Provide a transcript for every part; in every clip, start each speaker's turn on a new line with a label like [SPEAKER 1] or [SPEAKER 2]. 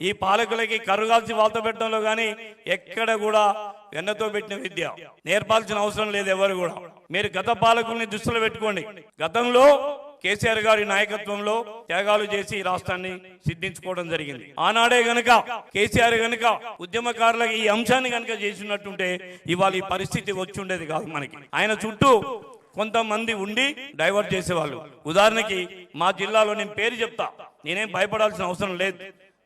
[SPEAKER 1] ఈ పాలకులకి కరుగాల్సి వాళ్ళతో పెట్టడంలో కానీ ఎక్కడ కూడా వెన్నతో పెట్టిన విద్య నేర్పాల్సిన అవసరం లేదు ఎవరు కూడా. మీరు గత పాలకుల్ని దృష్టిలో పెట్టుకోండి. గతంలో కేసీఆర్ గారి నాయకత్వంలో త్యాగాలు చేసి ఈ రాష్ట్రాన్ని సిద్ధించుకోవడం జరిగింది. ఆనాడే గనక కేసీఆర్ గనక ఉద్యమకారులకు ఈ అంశాన్ని గనక చేసినట్టుంటే ఇవాళ ఈ పరిస్థితి వచ్చి ఉండేది కాదు. మనకి ఆయన చుట్టూ కొంతమంది ఉండి డైవర్ట్ చేసేవాళ్ళు. ఉదాహరణకి మా జిల్లాలో నేను పేరు చెప్తా, నేనేం భయపడాల్సిన అవసరం లేదు.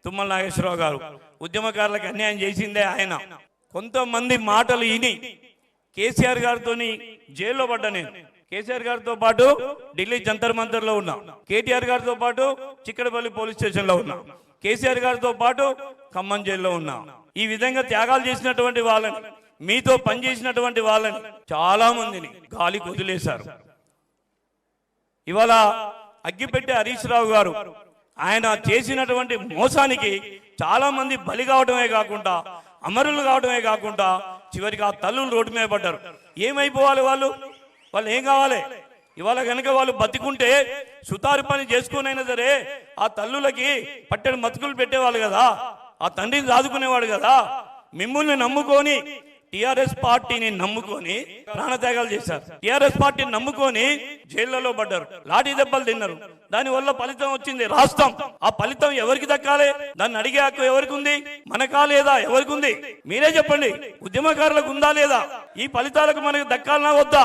[SPEAKER 1] తుమ్మల నాగేశ్వరరావు గారు ఉద్యమకారులకు అన్యాయం చేసిందే ఆయన. కొంతమంది మాటలు విని కేసీఆర్ గారితో జైల్లో పడ్డా నేను. కేసీఆర్ గారితో పాటు ఢిల్లీ జంతర్ మంతర్లో ఉన్నా, కేటీఆర్ గారితో పాటు చిక్కడపల్లి పోలీస్ స్టేషన్లో ఉన్నా, కేసీఆర్ గారితో పాటు ఖమ్మం జైల్లో ఉన్నా. ఈ విధంగా త్యాగాలు చేసినటువంటి వాళ్ళని, మీతో పనిచేసినటువంటి వాళ్ళని చాలా మందిని గాలికి వదిలేశారు. ఇవాళ అగ్గిపెట్టె హరీష్ రావు గారు ఆయన చేసినటువంటి మోసానికి చాలా మంది బలి కావడమే కాకుండా అమరులు కావడమే కాకుండా చివరికి ఆ తల్లులు రోడ్డు మీద పడ్డారు. ఏమైపోవాలి వాళ్ళు? వాళ్ళు ఏం కావాలి? ఇవాళ కనుక వాళ్ళు బతికుంటే సుతారు పని చేసుకునైనా సరే ఆ తల్లులకి పట్టెడు మతుకులు పెట్టేవాళ్ళు కదా, ఆ తండ్రిని దాదుకునేవాడు కదా. మిమ్మల్ని నమ్ముకొని టిఆర్ఎస్ పార్టీని నమ్ముకొని ప్రాణత్యాగాలు చేశారు. టిఆర్ఎస్ పార్టీని నమ్ముకొని జైళ్లలో పడ్డారు, లాఠీ దెబ్బలు తిన్నారు. దాని వల్ల ఫలితం వచ్చింది రాష్ట్రం. ఆ ఫలితం ఎవరికి దక్కాలి? దాన్ని అడిగే హక్కు ఎవరికి ఉంది? మనకా లేదా? ఎవరికి ఉంది? మీరే చెప్పండి. ఉద్యమకారులకు ఉందా లేదా? ఈ ఫలితాలకు మనకు దక్కాలనా వద్దా?